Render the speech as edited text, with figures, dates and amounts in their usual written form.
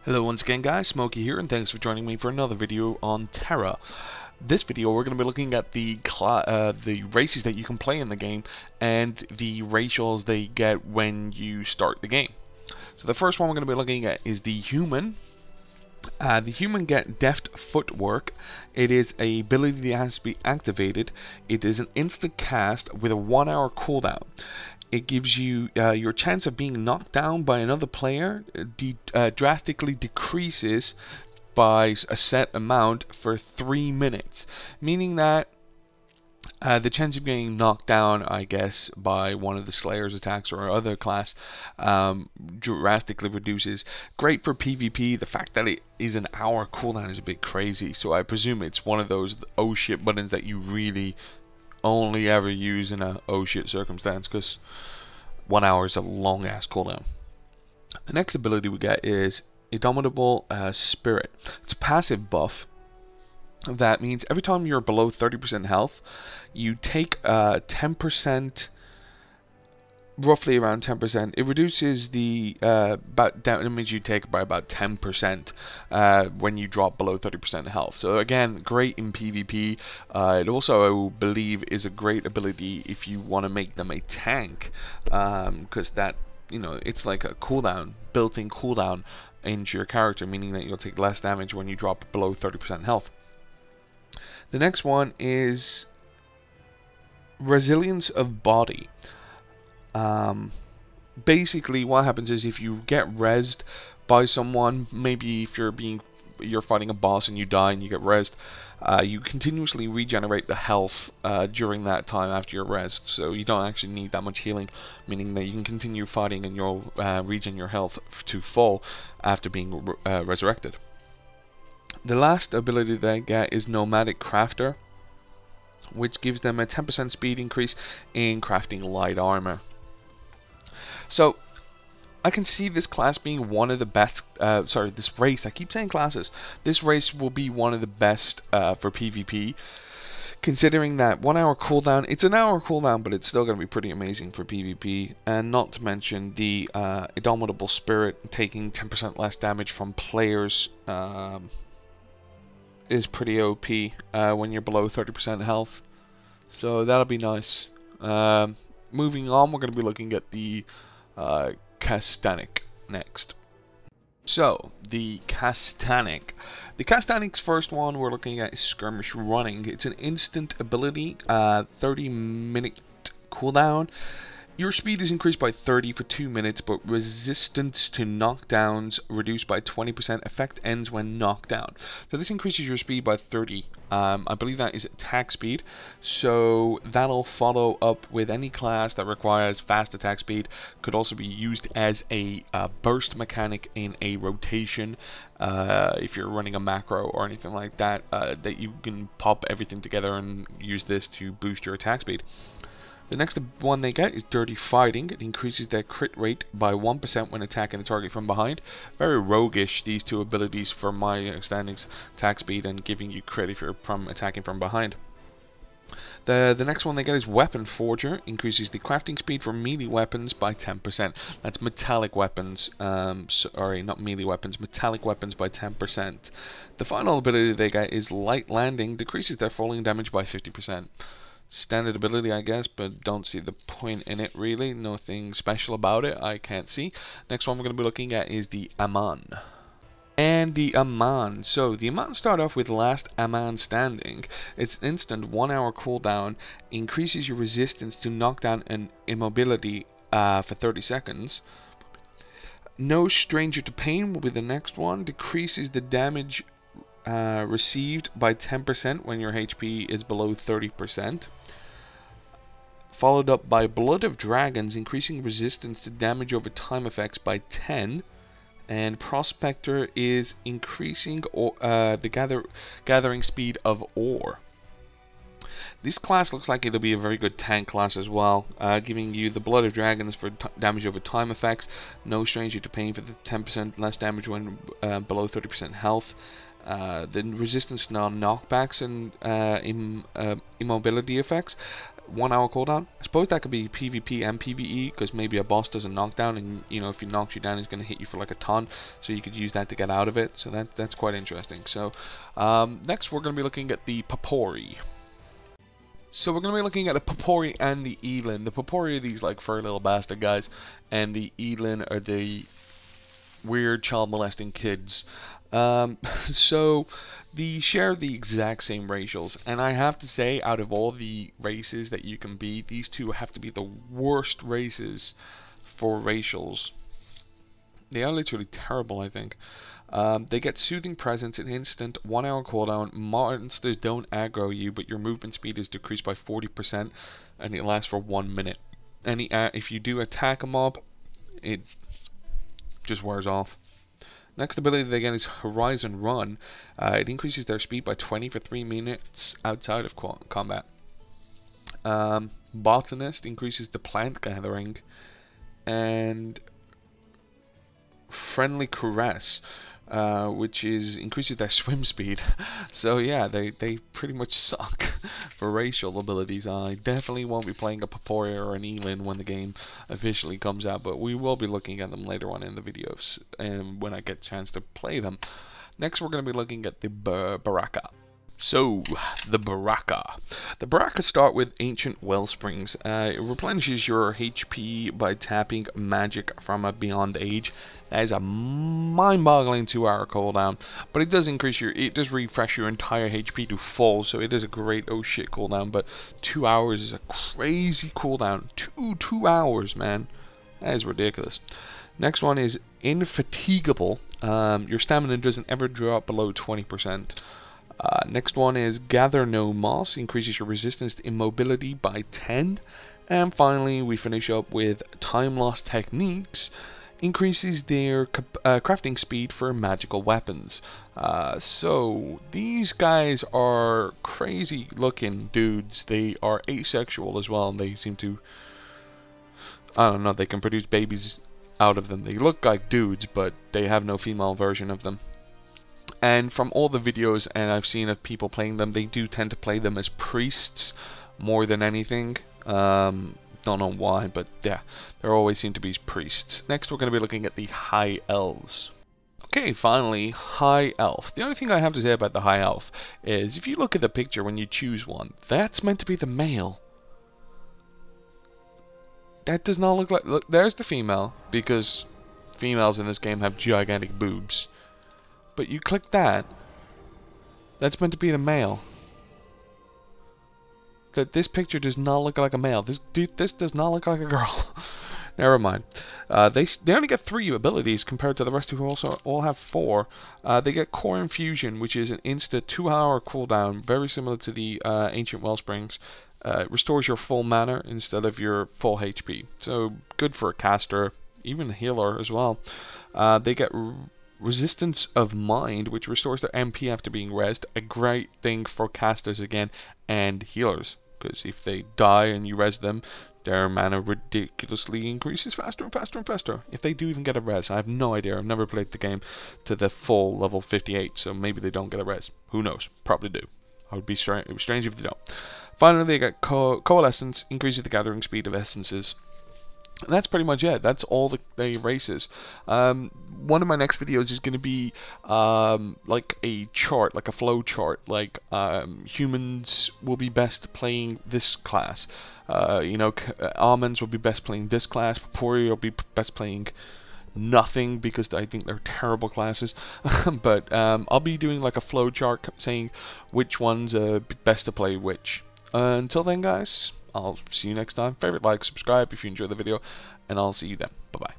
Hello once again guys, Smokey here, and thanks for joining me for another video on Tera. This video we're going to be looking at the races that you can play in the game and the racials they get when you start the game. So the first one we're going to be looking at is the human. The human get deft footwork. It is a ability that has to be activated. It is an instant cast with a 1 hour cooldown. It gives you your chance of being knocked down by another player drastically decreases by a set amount for 3 minutes, meaning that the chance of getting knocked down, I guess, by one of the Slayer's attacks or other class drastically reduces. Great for PvP. The fact that it is an hour cooldown is a bit crazy, so I presume it's one of those oh shit buttons that you really only ever use in a oh shit circumstance, because 1 hour is a long ass cooldown. The next ability we get is Indomitable Spirit. It's a passive buff. That means every time you're below 30% health, you take 10%, roughly around 10%. It reduces the damage you take by about 10% when you drop below 30% health. So again, great in PvP. It also, I believe, is a great ability if you want to make them a tank, because that, you know, it's like a cooldown, built-in cooldown into your character, meaning that you'll take less damage when you drop below 30% health. The next one is Resilience of Body. Basically what happens is if you get rezzed by someone, maybe if you're fighting a boss and you die and you get rezzed, you continuously regenerate the health during that time after you're rezzed, so you don't actually need that much healing, meaning that you can continue fighting and you'll regen your health to full after being resurrected. The last ability they get is Nomadic Crafter, which gives them a 10% speed increase in crafting light armor. So I can see this class being one of the best, this race, I keep saying classes, this race will be one of the best for PvP, considering that 1 hour cooldown. It's an hour cooldown, but it's still going to be pretty amazing for PvP, and not to mention the Indomitable Spirit taking 10% less damage from players is pretty OP when you're below 30% health, so that'll be nice. Moving on, we're going to be looking at the Castanic next. So, the Castanic. The Castanic's first one we're looking at is Skirmish Running. It's an instant ability, 30-minute cooldown. Your speed is increased by 30 for 2 minutes, but resistance to knockdowns reduced by 20%. Effect ends when knocked down. So this increases your speed by 30. I believe that is attack speed. So that'll follow up with any class that requires fast attack speed. Could also be used as a burst mechanic in a rotation. If you're running a macro or anything like that, that you can pop everything together and use this to boost your attack speed. The next one they get is Dirty Fighting. It increases their crit rate by 1% when attacking a target from behind. Very roguish, these two abilities, for my understandings. Attack speed and giving you crit if you're attacking from behind. The next one they get is Weapon Forger. Increases the crafting speed for melee weapons by 10%. That's metallic weapons. Sorry, not melee weapons. Metallic weapons by 10%. The final ability they get is Light Landing. Decreases their falling damage by 50%. Standard ability, I guess, but don't see the point in it really. Nothing special about it, I can't see. Next one we're going to be looking at is the Aman. And the Aman. So the Aman start off with Last Aman Standing. It's instant 1 hour cooldown. Increases your resistance to knockdown and immobility for 30 seconds. No Stranger to Pain will be the next one. Decreases the damage received by 10% when your HP is below 30%. Followed up by Blood of Dragons, increasing resistance to damage over time effects by 10. And Prospector is increasing the gathering speed of ore. This class looks like it'll be a very good tank class as well, giving you the Blood of Dragons for damage over time effects, No Stranger to Pain for the 10% less damage when below 30% health, the resistance to knockbacks and immobility effects. 1 hour cooldown. I suppose that could be PvP and PvE, because maybe a boss does a knockdown, and you know, if he knocks you down, he's going to hit you for like a ton. So you could use that to get out of it. So that's quite interesting. So next we're going to be looking at the Papori. So we're going to be looking at the Papori and the Elin. The Papori are these like furry little bastard guys, and the Elin are the weird child molesting kids. So they share the exact same racials, and I have to say, out of all the races that you can be, these two have to be the worst races for racials. They are literally terrible, I think. They get Soothing Presence, an instant 1 hour cooldown. Monsters don't aggro you, but your movement speed is decreased by 40%, and it lasts for 1 minute. If you do attack a mob, it just wears off. Next ability they get is Horizon Run. It increases their speed by 20 for 3 minutes outside of combat. Botanist increases the plant gathering, and Friendly Caress, which increases their swim speed. So yeah, they pretty much suck for racial abilities. I definitely won't be playing a Papori or an Elin when the game officially comes out, but we will be looking at them later on in the videos and when I get a chance to play them. Next we're going to be looking at the Baraka. So, the Baraka. The Baraka start with Ancient Wellsprings. It replenishes your HP by tapping magic from a Beyond Age. That is a mind-boggling 2 hour cooldown, but it does refresh your entire HP to full, so it is a great oh shit cooldown, but 2 hours is a crazy cooldown. Two hours, man. That is ridiculous. Next one is Infatigable. Your stamina doesn't ever drop below 20%. Next one is Gather No Moss, increases your resistance to immobility by 10. And finally we finish up with Time Lost Techniques, increases their crafting speed for magical weapons. So these guys are crazy looking dudes. They are asexual as well, and they seem to, I don't know, they can produce babies out of them. They look like dudes, but they have no female version of them. And from all the videos and I've seen of people playing them, they do tend to play them as priests more than anything. Don't know why, but yeah, there always seem to be priests. Next we're going to be looking at the High Elves. Okay, finally, High Elf. The only thing I have to say about the High Elf is if you look at the picture when you choose one, that's meant to be the male. That does not look like... Look, there's the female, because females in this game have gigantic boobs. But you click that, that's meant to be the male. This picture does not look like a male. This does not look like a girl. Never mind. They only get 3 abilities compared to the rest who also all have 4. They get Core Infusion, which is an instant 2 hour cooldown, very similar to the Ancient Wellsprings. Restores your full mana instead of your full HP. So good for a caster, even a healer as well. They get Resistance of Mind, which restores their MP after being rezzed. A great thing for casters again, and healers, because if they die and you res them, their mana ridiculously increases faster and faster and faster. If they do even get a res, I have no idea. I've never played the game to the full level 58, so maybe they don't get a res. Who knows? Probably do. It would be strange if they don't. Finally, they get Coalescence, increases the gathering speed of essences. And that's pretty much it. That's all the races. One of my next videos is going to be like a chart, like a flow chart. Like humans will be best playing this class. You know, almonds will be best playing this class. Papori will be best playing nothing, because I think they're terrible classes. But I'll be doing like a flow chart saying which ones best to play which. Until then, guys, I'll see you next time. Favorite, like, subscribe if you enjoyed the video, and I'll see you then. Bye-bye.